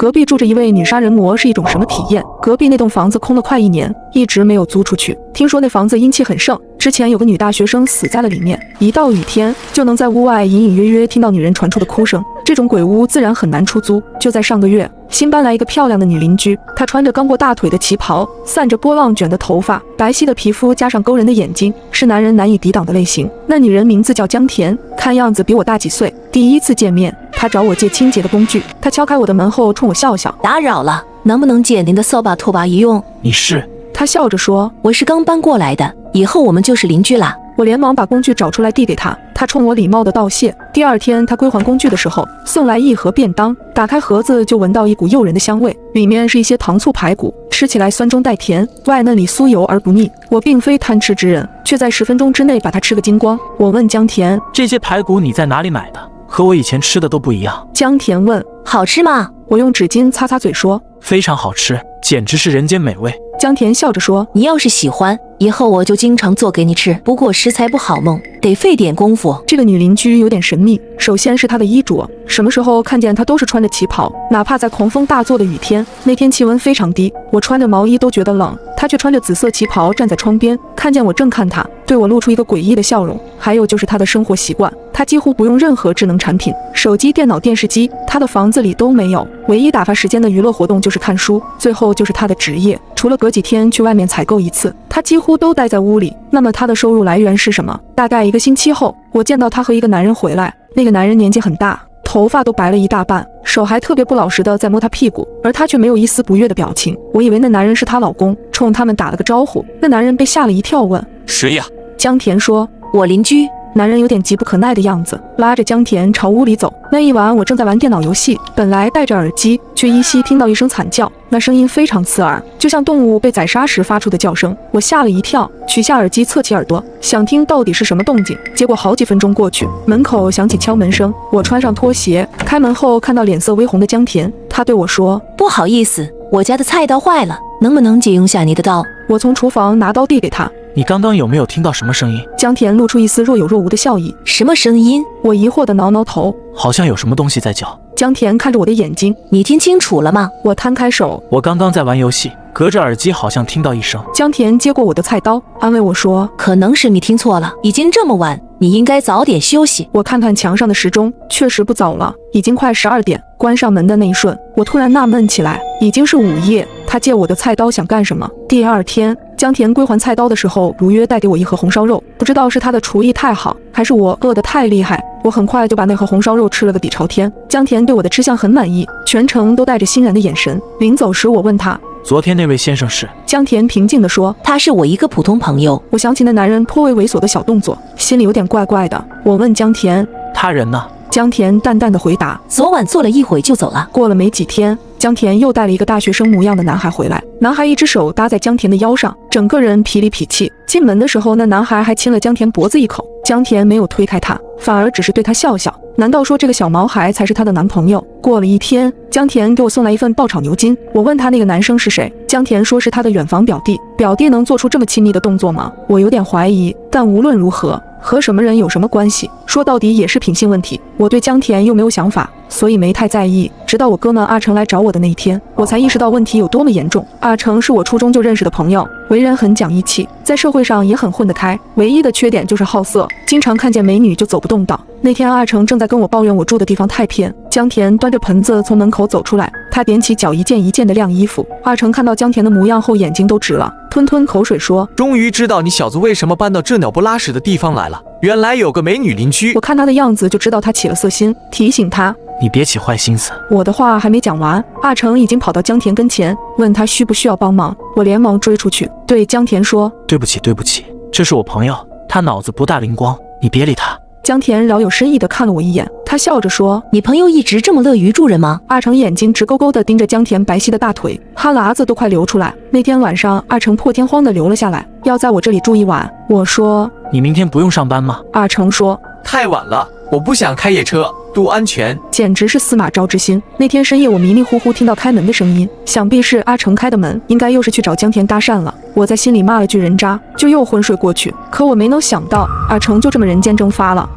隔壁住着一位女杀人魔是一种什么体验？隔壁那栋房子空了快1年，一直没有租出去。听说那房子阴气很盛，之前有个女大学生死在了里面，一到雨天就能在屋外隐隐约约听到女人传出的哭声。这种鬼屋自然很难出租。就在上个月，新搬来一个漂亮的女邻居，她穿着刚过大腿的旗袍，散着波浪卷的头发，白皙的皮肤加上勾人的眼睛，是男人难以抵挡的类型。那女人名字叫江田，看样子比我大几岁。第一次见面，她找我借清洁的工具，她敲开我的门后冲我笑笑：“打扰了，能不能借您的扫把拖把一用？”你是？她笑着说：“我是刚搬过来的，以后我们就是邻居啦。”我连忙把工具找出来递给他，他冲我礼貌地道谢。第二天他归还工具的时候，送来一盒便当，打开盒子就闻到一股诱人的香味，里面是一些糖醋排骨，吃起来酸中带甜，外嫩里酥油而不腻。我并非贪吃之人，却在10分钟之内把它吃个精光。我问江田：“这些排骨你在哪里买的？和我以前吃的都不一样。”江田问：“好吃吗？”我用纸巾擦擦嘴说：“非常好吃，简直是人间美味。”江田笑着说：“你要是喜欢，以后我就经常做给你吃，不过食材不好弄，得费点功夫。”这个女邻居有点神秘，首先是她的衣着，什么时候看见她都是穿着旗袍，哪怕在狂风大作的雨天，那天气温非常低，我穿着毛衣都觉得冷，她却穿着紫色旗袍站在窗边，看见我正看她，对我露出一个诡异的笑容。还有就是她的生活习惯，她几乎不用任何智能产品，手机、电脑、电视机，她的房子里都没有，唯一打发时间的娱乐活动就是看书，最后就是她的职业，除了隔几天去外面采购一次，她几乎都待在屋里。那么她的收入来源是什么？大概1个星期后，我见到她和一个男人回来，那个男人年纪很大，头发都白了一大半，手还特别不老实的在摸她屁股，而她却没有一丝不悦的表情。我以为那男人是她老公，冲他们打了个招呼。那男人被吓了一跳，问：“谁呀？”江田说：“我邻居。”男人有点急不可耐的样子，拉着江田朝屋里走。那一晚我正在玩电脑游戏，本来戴着耳机，却依稀听到一声惨叫，那声音非常刺耳，就像动物被宰杀时发出的叫声。我吓了一跳，取下耳机侧起耳朵，想听到底是什么动静。结果好几分钟过去，门口响起敲门声，我穿上拖鞋，开门后看到脸色微红的江田，他对我说：“不好意思，我家的菜刀坏了，能不能借用下你的刀？”我从厨房拿刀递给他。你刚刚有没有听到什么声音？江田露出一丝若有若无的笑意。什么声音？我疑惑地挠挠头。好像有什么东西在叫。江田看着我的眼睛。你听清楚了吗？我摊开手。我刚刚在玩游戏，隔着耳机好像听到一声。江田接过我的菜刀，安慰我说：“可能是你听错了，已经这么晚，你应该早点休息。”我看看墙上的时钟，确实不早了，已经快12点。关上门的那一瞬，我突然纳闷起来，已经是午夜，他借我的菜刀想干什么？第二天，江田归还菜刀的时候，如约带给我一盒红烧肉，不知道是他的厨艺太好，还是我饿得太厉害，我很快就把那盒红烧肉吃了个底朝天。江田对我的吃相很满意，全程都带着欣然的眼神。临走时，我问他：“昨天那位先生是？”江田平静地说：“他是我一个普通朋友。”我想起那男人颇为猥琐的小动作，心里有点怪怪的。我问江田：“他人呢？”江田淡淡的回答：“昨晚坐了一会就走了。”过了没几天，江田又带了一个大学生模样的男孩回来，男孩一只手搭在江田的腰上，整个人痞里痞气。进门的时候，那男孩还亲了江田脖子一口，江田没有推开他，反而只是对他笑笑。难道说这个小毛孩才是她的男朋友？过了1天，江田给我送来一份爆炒牛筋，我问他那个男生是谁，江田说是他的远房表弟。表弟能做出这么亲密的动作吗？我有点怀疑，但无论如何，和什么人有什么关系，说到底也是品性问题。我对江田又没有想法，所以没太在意。直到我哥们阿成来找我的那一天，我才意识到问题有多么严重。阿成是我初中就认识的朋友，为人很讲义气，在社会上也很混得开，唯一的缺点就是好色，经常看见美女就走不动道。那天阿成正在跟我抱怨我住的地方太偏，江田端着盆子从门口走出来，他踮起脚一件一件的晾衣服。阿成看到江田的模样后眼睛都直了，吞吞口水说：“终于知道你小子为什么搬到这鸟不拉屎的地方来了，原来有个美女邻居。”我看他的样子就知道他起了色心，提醒他：“你别起坏心思。”我的话还没讲完，阿成已经跑到江田跟前，问他需不需要帮忙。我连忙追出去，对江田说：“对不起，对不起，这是我朋友，他脑子不大灵光，你别理他。”江田饶有深意地看了我一眼，他笑着说：“你朋友一直这么乐于助人吗？”阿成眼睛直勾勾地盯着江田白皙的大腿，哈喇子都快流出来。那天晚上，阿成破天荒地留了下来，要在我这里住一晚。我说：“你明天不用上班吗？”阿成说：“太晚了，我不想开夜车，图安全。”简直是司马昭之心。那天深夜，我迷迷糊糊听到开门的声音，想必是阿成开的门，应该又是去找江田搭讪了。我在心里骂了句人渣，就又昏睡过去。可我没能想到，阿成就这么人间蒸发了。